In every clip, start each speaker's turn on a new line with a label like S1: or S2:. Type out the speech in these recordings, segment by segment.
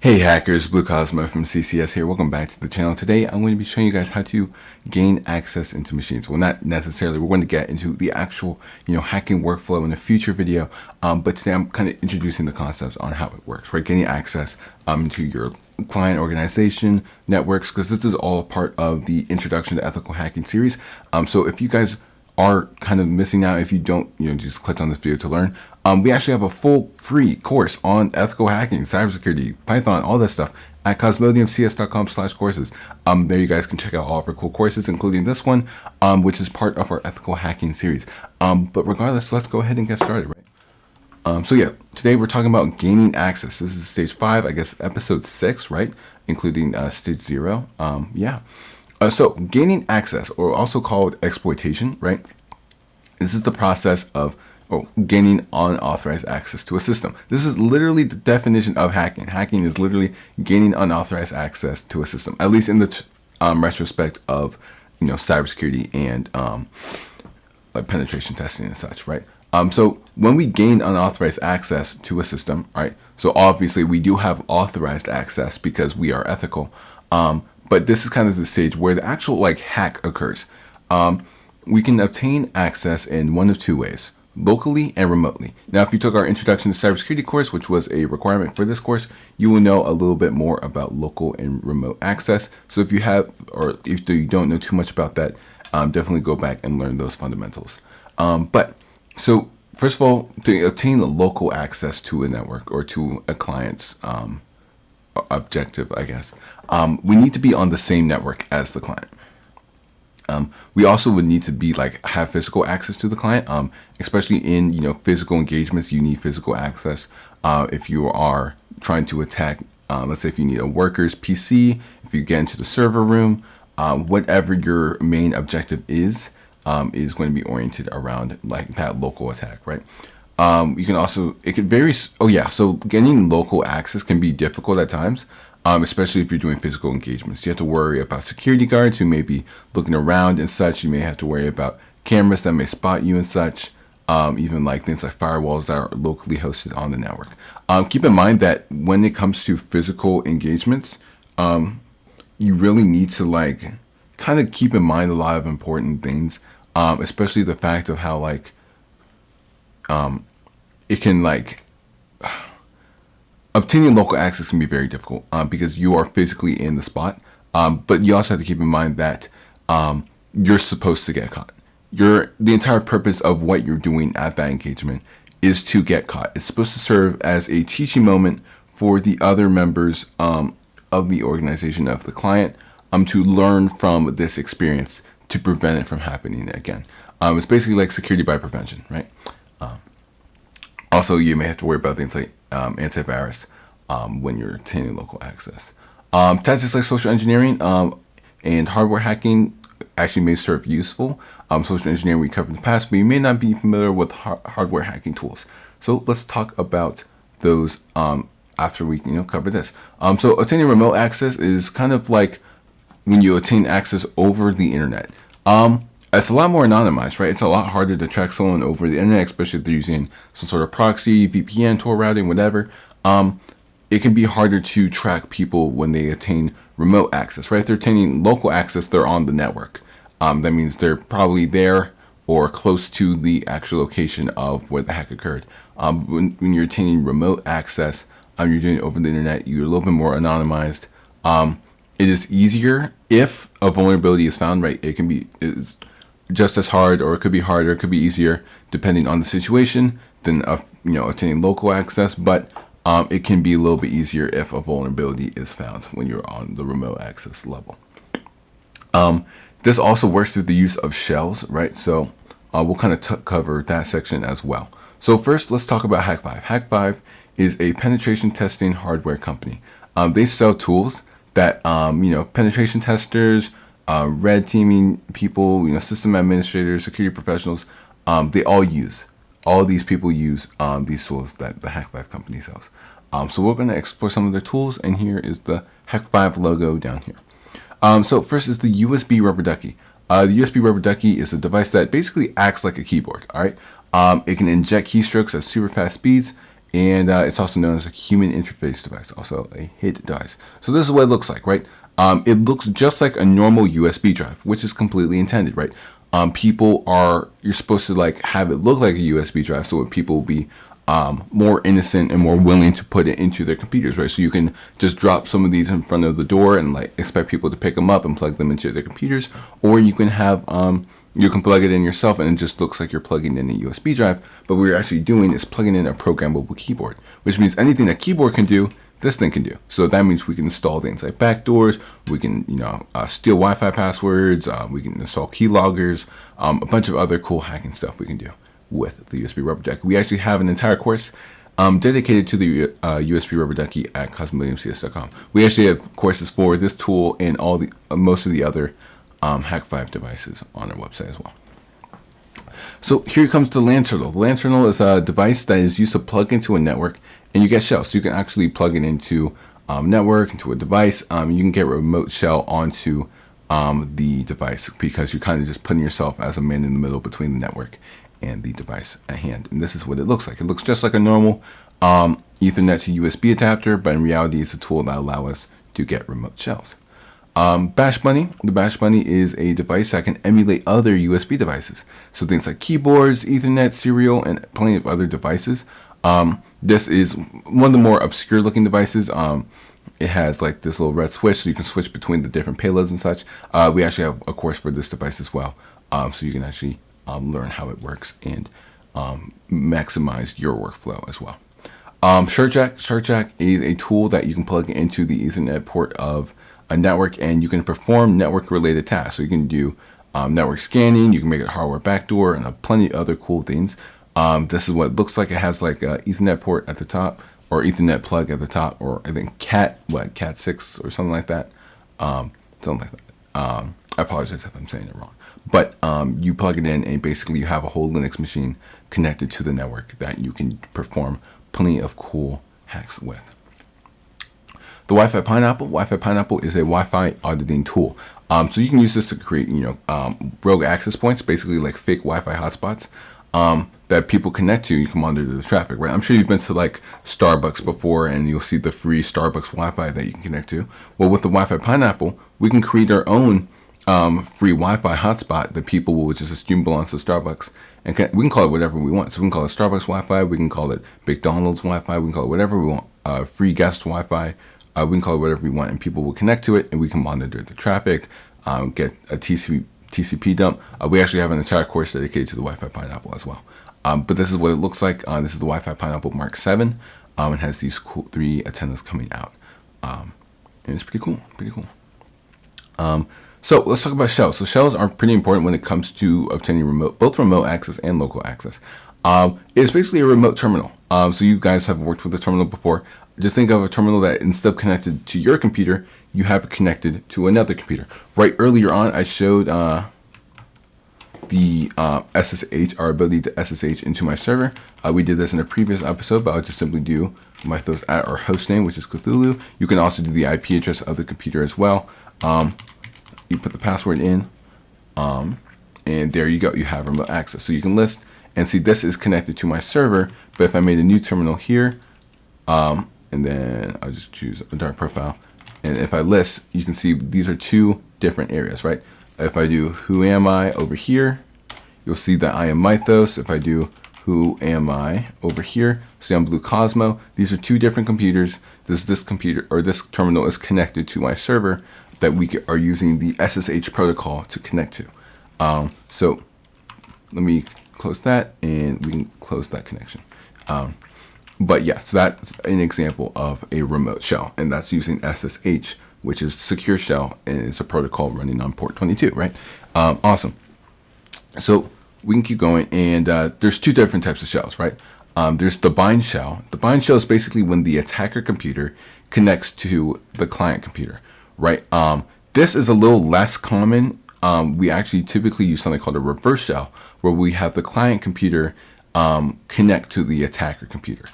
S1: Hey hackers, Blue Cosmo from CCS here. Welcome back to the channel. Today I'm going to be showing you guys how to gain access into machines. Well, not necessarily. We're going to get into the actual, hacking workflow in a future video. But today I'm kind of introducing the concepts on how it works, right? Getting access to your client organization networks, because this is all a part of the Introduction to Ethical Hacking series. So if you guys are kind of missing out, if you don't, just click on this video to learn. We actually have a full free course on ethical hacking, cybersecurity, Python, all that stuff at cosmodiumcs.com/courses. There you guys can check out all of our cool courses, including this one, which is part of our ethical hacking series. But regardless, let's go ahead and get started, right? So yeah, today we're talking about gaining access. This is stage 5, I guess episode 6, right? Including stage 0. So gaining access, or also called exploitation, right? This is the process of gaining unauthorized access to a system. This is literally the definition of hacking. Hacking is literally gaining unauthorized access to a system, at least in the retrospect of cybersecurity and like penetration testing and such, right? So when we gain unauthorized access to a system, right? So obviously we do have authorized access because we are ethical. But this is kind of the stage where the actual hack occurs. We can obtain access in one of two ways: locally and remotely. Now, if you took our Introduction to Cybersecurity course, which was a requirement for this course, you will know a little bit more about local and remote access. So if you have, or if you don't know too much about that, definitely go back and learn those fundamentals. So first of all, to obtain local access to a network or to a client's objective, I guess, we need to be on the same network as the client. We also would need to be have physical access to the client, especially in physical engagements. You need physical access if you are trying to attack. Let's say if you need a worker's PC, if you get into the server room, whatever your main objective is going to be oriented around that local attack, right? You can also, it could vary. So getting local access can be difficult at times, especially if you're doing physical engagements. You have to worry about security guards who may be looking around and such. You may have to worry about cameras that may spot you and such. Even things like firewalls that are locally hosted on the network. Keep in mind that when it comes to physical engagements, you really need to kind of keep in mind a lot of important things, especially the fact of how it can obtaining local access can be very difficult because you are physically in the spot. But you also have to keep in mind that you're supposed to get caught. The entire purpose of what you're doing at that engagement is to get caught. It's supposed to serve as a teaching moment for the other members of the organization, of the client, to learn from this experience to prevent it from happening again. It's basically like security by prevention, right? Also, you may have to worry about things like antivirus when you're obtaining local access. Tactics like social engineering and hardware hacking actually may serve useful. Social engineering we covered in the past, but you may not be familiar with hardware hacking tools. So let's talk about those after we cover this. So obtaining remote access is kind of like when you obtain access over the internet. It's a lot more anonymized, right? It's a lot harder to track someone over the internet, especially if they're using some sort of proxy, VPN, Tor routing, whatever. It can be harder to track people when they attain remote access, right? If they're attaining local access, they're on the network. That means they're probably there or close to the actual location of where the hack occurred. When you're attaining remote access, you're doing it over the internet, you're a little bit more anonymized. It is easier if a vulnerability is found, right? It's just as hard, or it could be harder, it could be easier depending on the situation than attaining local access, but it can be a little bit easier if a vulnerability is found when you're on the remote access level. This also works through the use of shells, right? So we'll kind of cover that section as well. So first, let's talk about Hack5. Hack5 is a penetration testing hardware company. They sell tools that penetration testers, red teaming people, system administrators, security professionals, they all use. All these people use these tools that the Hack5 company sells. So we're going to explore some of their tools, and here is the Hack5 logo down here. So first is the USB rubber ducky. The USB rubber ducky is a device that basically acts like a keyboard. All right, it can inject keystrokes at super fast speeds, and it's also known as a human interface device, also a HID device. So this is what it looks like, right? It looks just like a normal USB drive, which is completely intended, right? You're supposed to like have it look like a USB drive so that people will be more innocent and more willing to put it into their computers, right? So you can just drop some of these in front of the door and like expect people to pick them up and plug them into their computers, or you can have you can plug it in yourself and it just looks like you're plugging in a USB drive. But what you're actually doing is plugging in a programmable keyboard, which means anything that keyboard can do, this thing can do. So that means we can install things like backdoors, we can steal Wi-Fi passwords, we can install keyloggers, a bunch of other cool hacking stuff we can do with the USB rubber ducky. We actually have an entire course dedicated to the USB rubber ducky at cosmodiumcs.com. We actually have courses for this tool and most of the other Hack 5 devices on our website as well. So here comes the LAN Turtle. The LAN Turtle is a device that is used to plug into a network, and you get shells. So you can actually plug it into network, into a device. You can get a remote shell onto the device because you're kind of just putting yourself as a man in the middle between the network and the device at hand. And this is what it looks like. It looks just like a normal Ethernet to USB adapter, but in reality, it's a tool that allows us to get remote shells. Bash Bunny. The Bash Bunny is a device that can emulate other USB devices. So things like keyboards, Ethernet, serial, and plenty of other devices. This is one of the more obscure looking devices. It has like this little red switch so you can switch between the different payloads and such. We actually have a course for this device as well. So you can actually learn how it works and maximize your workflow as well. SharkJack. SharkJack is a tool that you can plug into the Ethernet port of a network, and you can perform network related tasks. So you can do network scanning, you can make a hardware backdoor, and plenty of other cool things. This is what it looks like. It has like a Ethernet port at the top, or Ethernet plug at the top, or I think Cat 6 or something like that. Something like that. I apologize if I'm saying it wrong. But you plug it in, and basically you have a whole Linux machine connected to the network that you can perform plenty of cool hacks with. The Wi-Fi Pineapple. Wi-Fi Pineapple is a Wi-Fi auditing tool. So you can use this to create, rogue access points, basically like fake Wi-Fi hotspots that people connect to. You can monitor the traffic, right? I'm sure you've been to like Starbucks before, and you'll see the free Starbucks Wi-Fi that you can connect to. Well, with the Wi-Fi Pineapple, we can create our own free Wi-Fi hotspot that people will just assume belongs to Starbucks, and we can call it whatever we want. So we can call it Starbucks Wi-Fi, we can call it McDonald's Wi-Fi, we can call it whatever we want. Free guest Wi-Fi. We can call it whatever we want, and people will connect to it, and we can monitor the traffic, get a TCP dump. We actually have an entire course dedicated to the Wi-Fi Pineapple as well. But this is what it looks like. This is the Wi-Fi Pineapple Mark 7. It has these cool 3 antennas coming out, and it's pretty cool. So let's talk about shells. So shells are pretty important when it comes to obtaining both remote access and local access. It's basically a remote terminal. So you guys have worked with a terminal before. Just think of a terminal that instead of connected to your computer, you have it connected to another computer. Right earlier on, I showed the SSH, our ability to SSH into my server. We did this in a previous episode, but I'll just simply do my at our host name, which is Cthulhu. You can also do the IP address of the computer as well. You put the password in, and there you go. You have remote access. So you can list and see this is connected to my server. But if I made a new terminal here, and then I'll just choose a dark profile. And if I list, you can see these are 2 different areas, right? If I do who am I over here, you'll see that I am Mythos. If I do who am I over here, see I'm Blue Cosmo. These are 2 different computers. This computer or this terminal is connected to my server that we are using the SSH protocol to connect to. So let me close that, and we can close that connection. But yeah, so that's an example of a remote shell, and that's using SSH, which is secure shell, and it's a protocol running on port 22, right? Awesome. So we can keep going, and there's 2 different types of shells, right? There's the bind shell. The bind shell is basically when the attacker computer connects to the client computer, right? This is a little less common. We actually typically use something called a reverse shell, where we have the client computer connect to the attacker computer.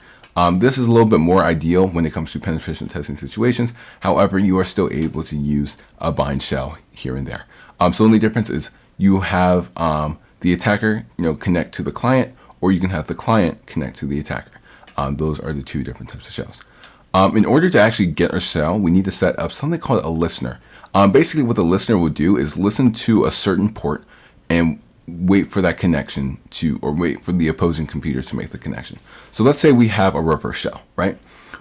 S1: This is a little bit more ideal when it comes to penetration testing situations. However, you are still able to use a bind shell here and there. So the only difference is you have the attacker, connect to the client, or you can have the client connect to the attacker. Those are the two different types of shells. In order to actually get our shell, we need to set up something called a listener. Basically, what the listener will do is listen to a certain port and wait for that connection or wait for the opposing computer to make the connection. So let's say we have a reverse shell, right?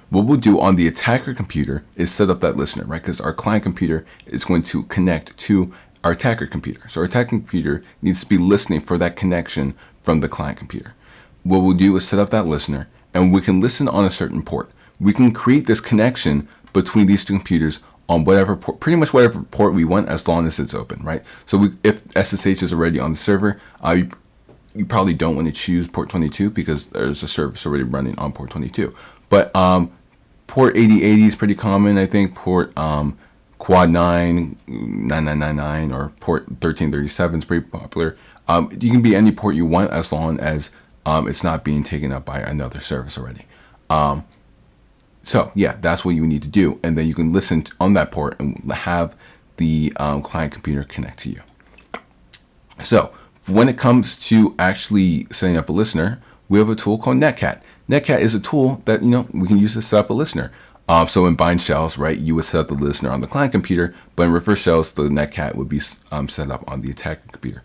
S1: What we'll do on the attacker computer is set up that listener, right? Because our client computer is going to connect to our attacker computer. So our attacker computer needs to be listening for that connection from the client computer. What we'll do is set up that listener, and we can listen on a certain port. We can create this connection between these two computers on whatever port, pretty much whatever port we want, as long as it's open, right? So if SSH is already on the server, you probably don't want to choose port 22 because there's a service already running on port 22. But port 8080 is pretty common, I think. Port quad 9, 9999, or port 1337 is pretty popular. You can be any port you want as long as it's not being taken up by another service already. So yeah, that's what you need to do. And then you can listen on that port and have the client computer connect to you. So when it comes to actually setting up a listener, we have a tool called NetCat. NetCat is a tool that, we can use to set up a listener. So in bind shells, right, you would set up the listener on the client computer, but in reverse shells, the NetCat would be set up on the attacker computer.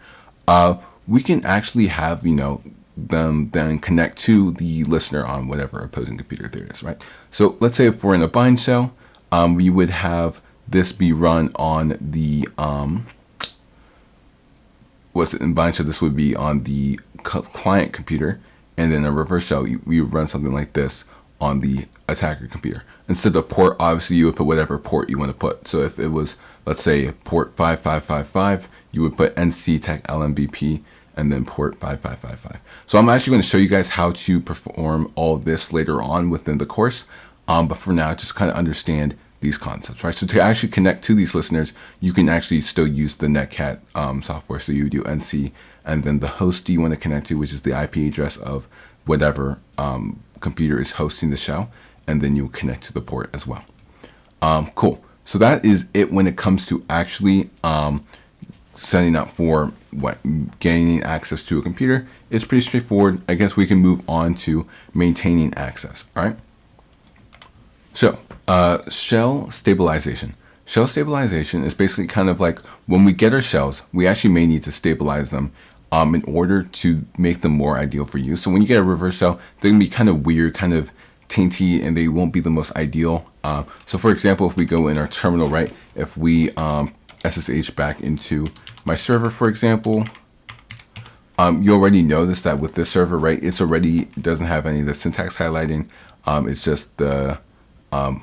S1: We can actually have, them then connect to the listener on whatever opposing computer there is, right? So let's say if we're in a bind shell, we would have this be run on the in bind shell, this would be on the client computer, and then a reverse shell, we would run something like this on the attacker computer. Instead of port, obviously you would put whatever port you want to put. So if it was, let's say, port 5555, you would put NCTech LMBP and then port 5555. So I'm actually going to show you guys how to perform all this later on within the course. But for now, just kind of understand these concepts, right? So to actually connect to these listeners, you can actually still use the NetCat software. So you do NC and then the host you want to connect to, which is the IP address of whatever computer is hosting the shell, and then you connect to the port as well. Cool. So that is it when it comes to actually setting up for gaining access to a computer. It's pretty straightforward. I guess we can move on to maintaining access. All right. So shell stabilization. Shell stabilization is basically kind of like when we get our shells, we actually may need to stabilize them in order to make them more ideal for you. So when you get a reverse shell, they're gonna be kind of weird, kind of tainty, and they won't be the most ideal. So for example, if we go in our terminal, right, if we SSH back into my server, for example, you already notice that with this server, right, it's already doesn't have any of the syntax highlighting. It's just the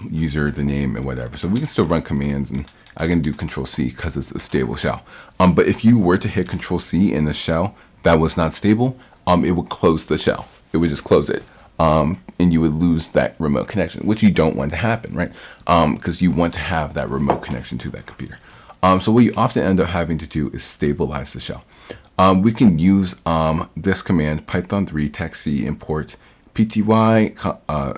S1: user, the name, and whatever. So we can still run commands, and I can do Control-C because it's a stable shell. But if you were to hit Control-C in a shell that was not stable, it would close the shell. It would just close it. And you would lose that remote connection, which you don't want to happen, right? Because you want to have that remote connection to that computer. So what you often end up having to do is stabilize the shell. We can use this command, Python 3 text-c import pty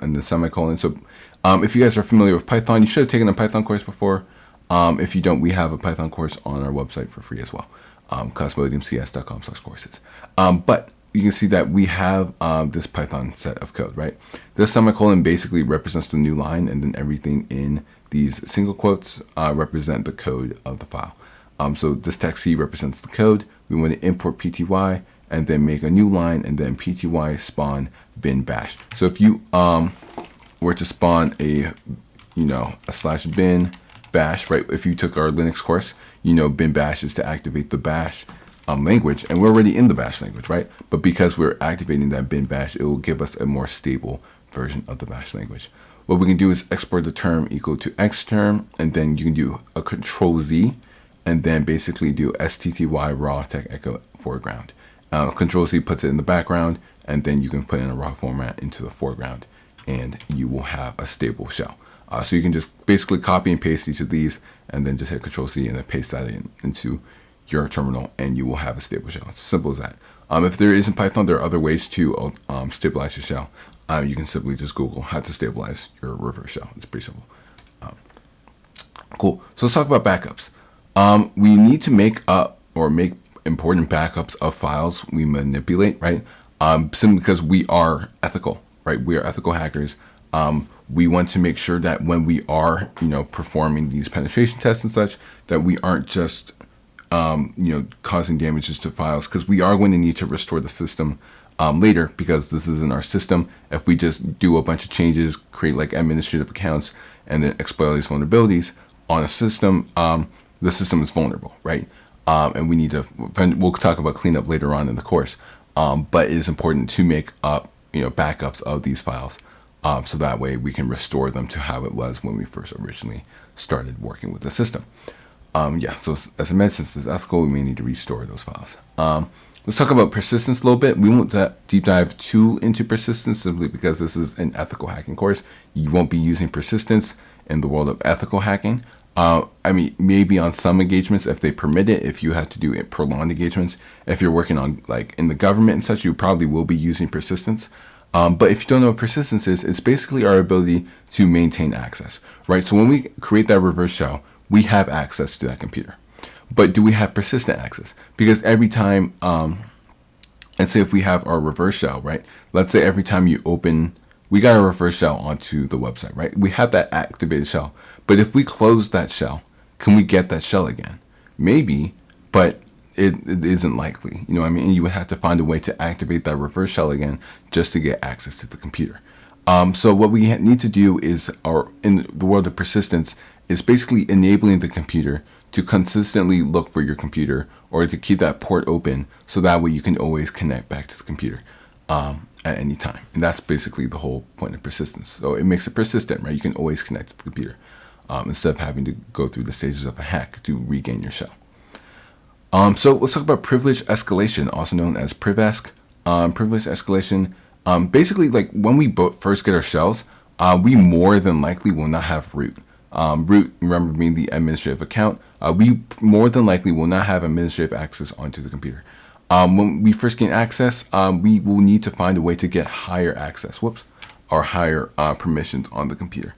S1: and the semicolon. So if you guys are familiar with Python, you should have taken a Python course before. If you don't, we have a Python course on our website for free as well, cosmodiumcs.com/courses. But you can see that we have this Python set of code, right? This semicolon basically represents the new line, and then everything in these single quotes represent the code of the file. So this text-c represents the code. We want to import pty and then make a new line, and then pty spawn bin bash. So if you were to spawn a /bin bash, right? If you took our Linux course, bin bash is to activate the bash language, and we're already in the bash language, right? But because we're activating that bin bash, it will give us a more stable version of the bash language. What we can do is export the term equal to xterm, and then you can do a Control-Z, and then basically do stty raw tech echo foreground. Control-Z puts it in the background, and then you can put in a raw format into the foreground, and you will have a stable shell. So you can just basically copy and paste each of these, and then just hit Control-C and then paste that into your terminal, and you will have a stable shell. It's as simple as that. If there isn't Python, there are other ways to stabilize your shell. You can simply just Google how to stabilize your reverse shell. It's pretty simple. Cool. So let's talk about backups. We need to make important backups of files we manipulate, right? Simply because we are ethical. right? We are ethical hackers. We want to make sure that when we are, performing these penetration tests and such, that we aren't just, causing damages to files, because we are going to need to restore the system later, because this isn't our system. If we just do a bunch of changes, create like administrative accounts, and then exploit these vulnerabilities on a system, the system is vulnerable, right? And we need to, we'll talk about cleanup later on in the course, but it is important to make up, backups of these files, so that way we can restore them to how it was when we first originally started working with the system. So as I mentioned, since it's ethical, we may need to restore those files. Let's talk about persistence a little bit. We won't deep dive too into persistence, simply because this is an ethical hacking course. You won't be using persistence in the world of ethical hacking. Maybe on some engagements if they permit it, if you have to do prolonged engagements. If you're working on like in the government and such, you probably will be using persistence. But if you don't know what persistence is, it's basically our ability to maintain access, right? So when we create that reverse shell, we have access to that computer. But do we have persistent access? Because every time, let's say if we have our reverse shell, right? Let's say every time you open, we got a reverse shell onto the website, right? We have that activated shell. But if we close that shell, can we get that shell again? Maybe, but it isn't likely. And you would have to find a way to activate that reverse shell again just to get access to the computer. So what we need to do is, in the world of persistence, is basically enabling the computer to consistently look for your computer, or to keep that port open, so that way you can always connect back to the computer at any time. And that's basically the whole point of persistence. So it makes it persistent, right? You can always connect to the computer instead of having to go through the stages of a hack to regain your shell. So let's talk about privilege escalation, also known as PrivEsc. Privilege escalation, basically, like when we first get our shells, we more than likely will not have root. Root, remember, being the administrative account. We more than likely will not have administrative access onto the computer. When we first gain access, we will need to find a way to get higher access, or higher permissions on the computer.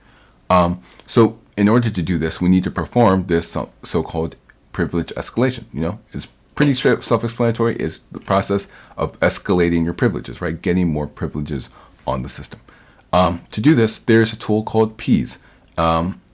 S1: So in order to do this, we need to perform this so-called privilege escalation. It's pretty self-explanatory. It's the process of escalating your privileges, right? Getting more privileges on the system. To do this, there's a tool called PrivEsc.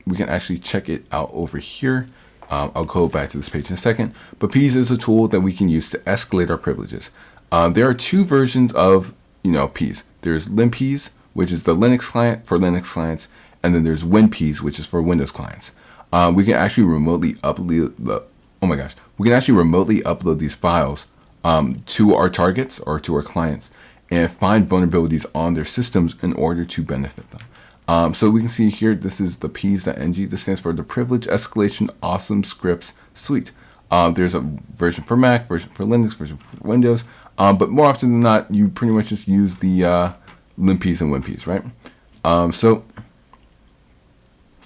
S1: We can actually check it out over here. I'll go back to this page in a second. But PrivEsc is a tool that we can use to escalate our privileges. There are two versions of PrivEsc. There's LinPrivEsc, which is the Linux client for Linux clients, and then there's WinPrivEsc, which is for Windows clients. We can actually remotely upload these files to our targets or to our clients, and find vulnerabilities on their systems in order to benefit them. So we can see here, this is the PrivEsc.ng. This stands for the Privilege Escalation Awesome Scripts Suite. There's a version for Mac, version for Linux, version for Windows. But more often than not, you pretty much just use the LinPrivEsc and WinPrivEsc, right? So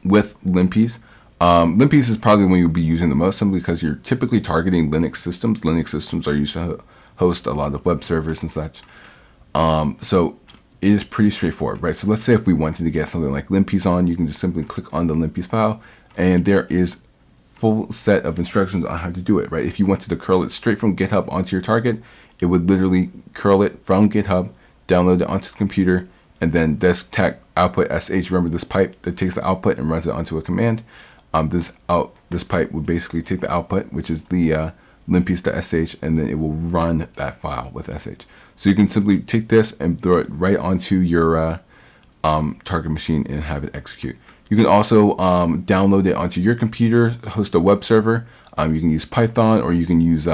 S1: with LinPrivEsc, LinPrivEsc is probably when you'll be using the most, simply because you're typically targeting Linux systems. Linux systems are used to host a lot of web servers and such. So it is pretty straightforward, right? So let's say if we wanted to get something like LinPrivEsc on, you can just simply click on the LinPrivEsc file, and there is full set of instructions on how to do it, right? If you wanted to curl it straight from GitHub onto your target, it would literally curl it from GitHub, download it onto the computer, and then this tech output sh, remember this pipe that takes the output and runs it onto a command. This pipe would basically take the output, which is the LinPrivEsc.sh, and then it will run that file with sh. So you can simply take this and throw it right onto your target machine and have it execute. You can also download it onto your computer, host a web server. You can use Python, or you can use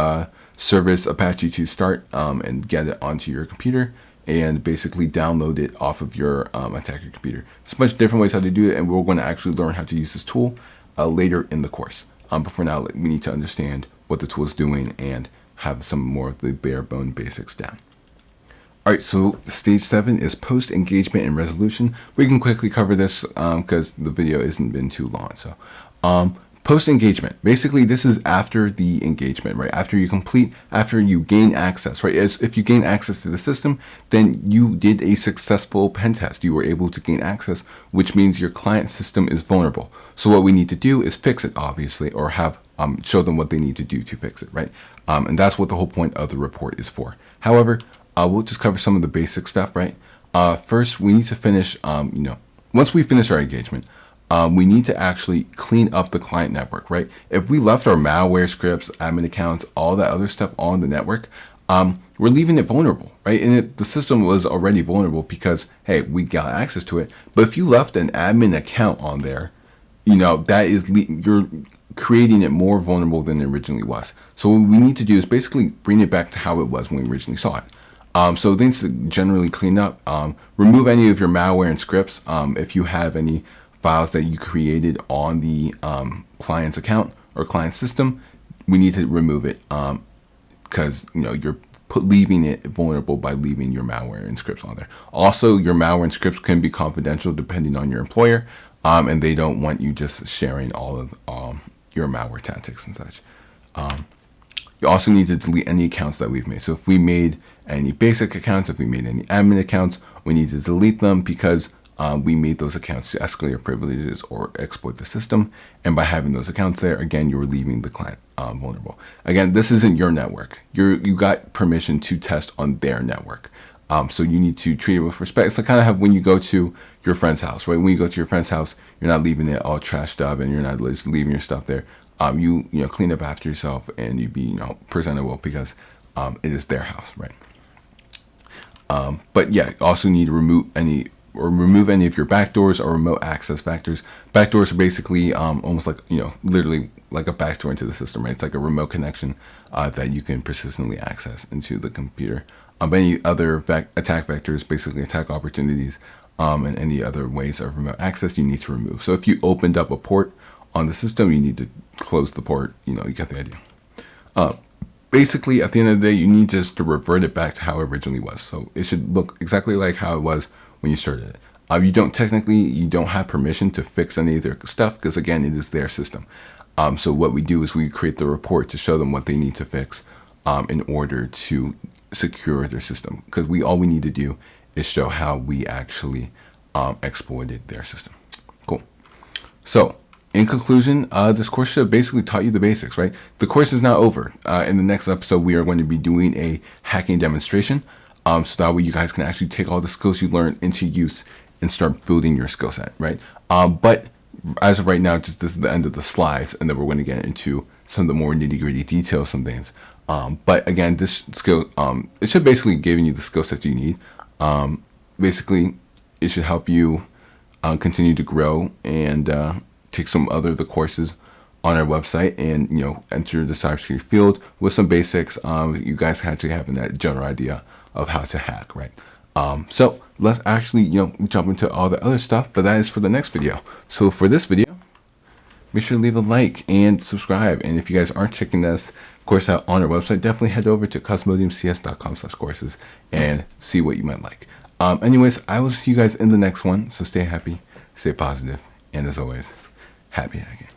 S1: Service Apache to start and get it onto your computer, and basically download it off of your attacker computer. There's a bunch of different ways how to do it, and we're going to actually learn how to use this tool later in the course. But for now, we need to understand what the tool is doing and have some more of the bare bone basics down. All right, so stage 7 is post engagement and resolution. We can quickly cover this because the video isn't been too long. So post engagement, basically this is after the engagement, right? After you gain access, right? If you gain access to the system, then you did a successful pen test. You were able to gain access, which means your client system is vulnerable. So what we need to do is fix it, obviously, or have show them what they need to do to fix it, right? And that's what the whole point of the report is for. However, we'll just cover some of the basic stuff, right? First, we need to finish, once we finish our engagement, we need to actually clean up the client network, right? If we left our malware scripts, admin accounts, all that other stuff on the network, we're leaving it vulnerable, right? And the system was already vulnerable because, hey, we got access to it. But if you left an admin account on there, that is, you're creating it more vulnerable than it originally was. So what we need to do is basically bring it back to how it was when we originally saw it. So things to generally clean up, remove any of your malware and scripts. If you have any files that you created on the client's account or client system, we need to remove it because you're leaving it vulnerable by leaving your malware and scripts on there. Also, your malware and scripts can be confidential depending on your employer, and they don't want you just sharing all of your malware tactics and such. You also need to delete any accounts that we've made. So if we made any basic accounts, if we made any admin accounts, we need to delete them because we made those accounts to escalate your privileges or exploit the system. And by having those accounts there, again, you're leaving the client vulnerable. Again, this isn't your network. You got permission to test on their network. So you need to treat it with respect. It's like kind of how when you go to your friend's house, right? When you go to your friend's house, you're not leaving it all trashed up and you're not just leaving your stuff there. You clean up after yourself and you be presentable because it is their house, right? But yeah, also need to remove any of your backdoors or remote access factors. Backdoors are basically almost like literally like a backdoor into the system, right? It's like a remote connection that you can persistently access into the computer. Any other attack vectors, basically attack opportunities, and any other ways of remote access you need to remove. So if you opened up a port on the system, you need to close the port. You get the idea. Basically, at the end of the day, you need just to revert it back to how it originally was. So it should look exactly like how it was when you started it. You don't have permission to fix any of their stuff because, again, it is their system. So what we do is we create the report to show them what they need to fix in order to secure their system, because all we need to do is show how we actually exploited their system. Cool. So in conclusion, this course should have basically taught you the basics, right? The course is not over. In the next episode, we are going to be doing a hacking demonstration. So that way you guys can actually take all the skills you learned into use and start building your skill set, right? But as of right now, this is the end of the slides, and then we're going to get into some of the more nitty-gritty details, some things. But again, this skill, it should basically give you the skill sets you need. Basically, it should help you continue to grow and take some other of the courses on our website and enter the cybersecurity field with some basics. You guys can actually have that general idea of how to hack, right? So let's actually jump into all the other stuff, but that is for the next video. So for this video, make sure to leave a like and subscribe. And if you guys aren't checking this course out on our website, definitely head over to cosmodiumcs.com/courses and see what you might like. Anyways, I will see you guys in the next one. So stay happy, stay positive, and as always, happy hacking.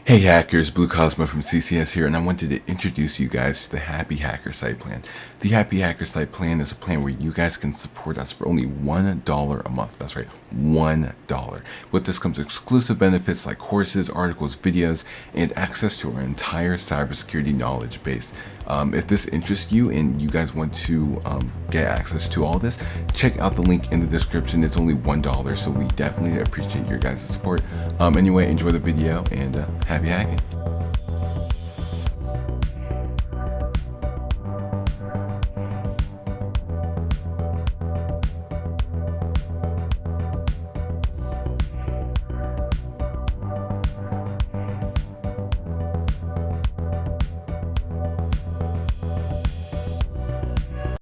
S1: Hey hackers, Blue Cosmo from CCS here, and I wanted to introduce you guys to the Happy Hacker Site Plan. The Happy Hacker Site Plan is a plan where you guys can support us for only $1 a month. That's right, $1. With this comes exclusive benefits like courses, articles, videos, and access to our entire cybersecurity knowledge base. If this interests you and you guys want to get access to all this, check out the link in the description. It's only $1, so we definitely appreciate your guys' support. Anyway, enjoy the video and happy hacking.